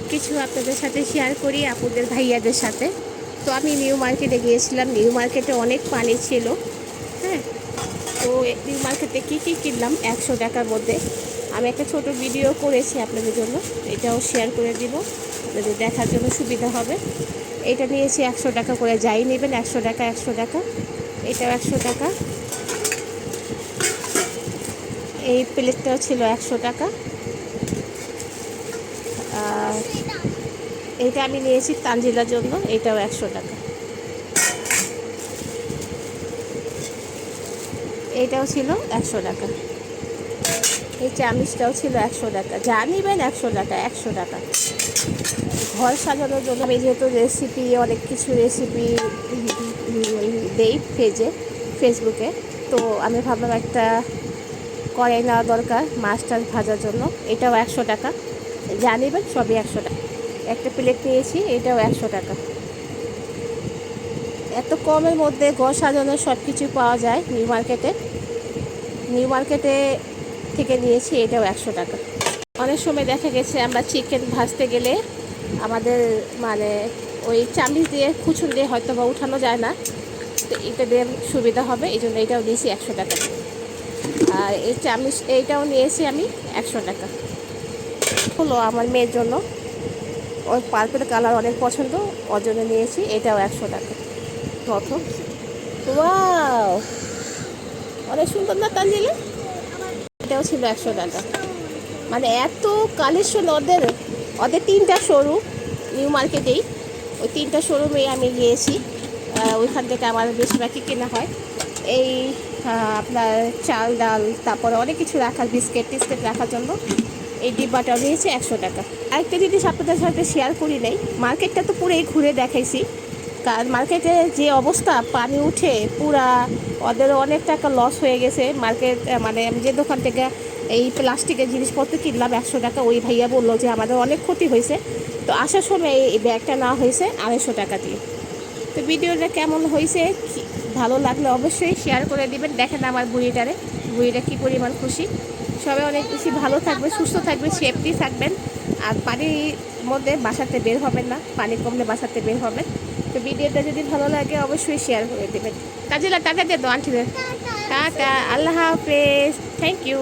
সব কিছু আপনাদের সাথে শেয়ার করি আপুদের ভাইয়াদের সাথে। তো আমি নিউ মার্কেটে গিয়েছিলাম, নিউ মার্কেটে অনেক পানি ছিল। হ্যাঁ, তো নিউ মার্কেটে কী কী কিনলাম 100 টাকার মধ্যে আমি একটা ছোট ভিডিও করেছি আপনাদের জন্য, এটাও শেয়ার করে দিব, আপনাদের দেখার জন্য সুবিধা হবে। এটা নিয়েছি 100 টাকা করে, যাই নেবেন 100 টাকা 100 টাকা। এটাও 100 টাকা। এই প্লেটটাও ছিল 100 টাকা। আর এইটা আমি নিয়েছি তানজিলার জন্য, এটাও 100 টাকা। এইটাও ছিল 100 টাকা। এই চামিচটাও ছিল 100 টাকা। যা নিবেন 100 টাকা 100 টাকা। ঘর সাজানোর জন্য আমি যেহেতু রেসিপি, অনেক কিছু রেসিপি দেই ফেসবুকে, তো আমি ভাবলাম একটা কড়াই নেওয়া দরকার মাছ টাছ ভাজার জন্য। এটাও 100 টাকা। যা নেবেন সবই 100 টাকা। একটা প্লেট নিয়েছি, এটাও 100 টাকা। এত কমের মধ্যে ঘর সাজানোর সব কিছু পাওয়া যায় নিউ মার্কেটে থেকে নিয়েছি, এটাও 100 টাকা। অনেক সময় দেখা গেছে আমরা চিকেন ভাজতে গেলে আমাদের মানে ওই চামিচ দিয়ে খুচুন দিয়ে হয়তো বা উঠানো যায় না, তো এটা দিয়ে সুবিধা হবে, এই জন্য এটাও নিয়েছি 100 টাকা। আর এই চামিচ এইটাও নিয়েছি আমি 100 টাকা। হলো আমার মেয়ের জন্য, ওর পার্পেল কালার অনেক পছন্দ, ওর জন্য নিয়েছি, এটাও 100 টাকা। প্রথম ওয়াও, অনেক সুন্দর না তানজিলা? এটাও ছিল 100 টাকা। মানে এত কালেকশন ওদের, ওদের 3টা শোরুম নিউ মার্কেটেই, ওই 3টা শোরুমে আমি গিয়েছি। ওইখান থেকে আমার বেশিরভাগই কেনা হয়। এই আপনার চাল ডাল, তারপরে অনেক কিছু রাখার, বিস্কিট টিস্কিট রাখার জন্য এই ডিব্বাটাও নিয়েছি 100 টাকা। আরেকটা জিনিস আপনাদের সাথে শেয়ার করি নাই, মার্কেটটা তো পুরোই ঘুরে দেখাইছি, কারণ মার্কেটে যে অবস্থা, পানি উঠে পুরা ওদেরও অনেক টাকা লস হয়ে গেছে। মার্কেট মানে আমি যে দোকান থেকে এই প্লাস্টিকের জিনিসপত্র কিনলাম 100 টাকা, ওই ভাইয়া বললো যে আমাদের অনেক ক্ষতি হয়েছে। তো আসার সময় এই ব্যাগটা নেওয়া হয়েছে 250 টাকা দিয়ে। তো ভিডিওটা কেমন হয়েছে, ভালো লাগলে অবশ্যই শেয়ার করে দিবেন। দেখেন আমার বুড়িটা কী পরিমাণ খুশি। সবাই অনেক বেশি ভালো থাকবে, সুস্থ থাকবে, সেফটি থাকবেন। আর পানির মধ্যে বাসাতে বের হবেন না, পানি কমলে বাসাতে বের হবেন। তো ভিডিওটা যদি ভালো লাগে অবশ্যই শেয়ার করে দেবেন। কাজিলা টাটা দিয়ে দাও আন্টিদের। টাটা, আল্লাহ হাফেজ, থ্যাংক ইউ।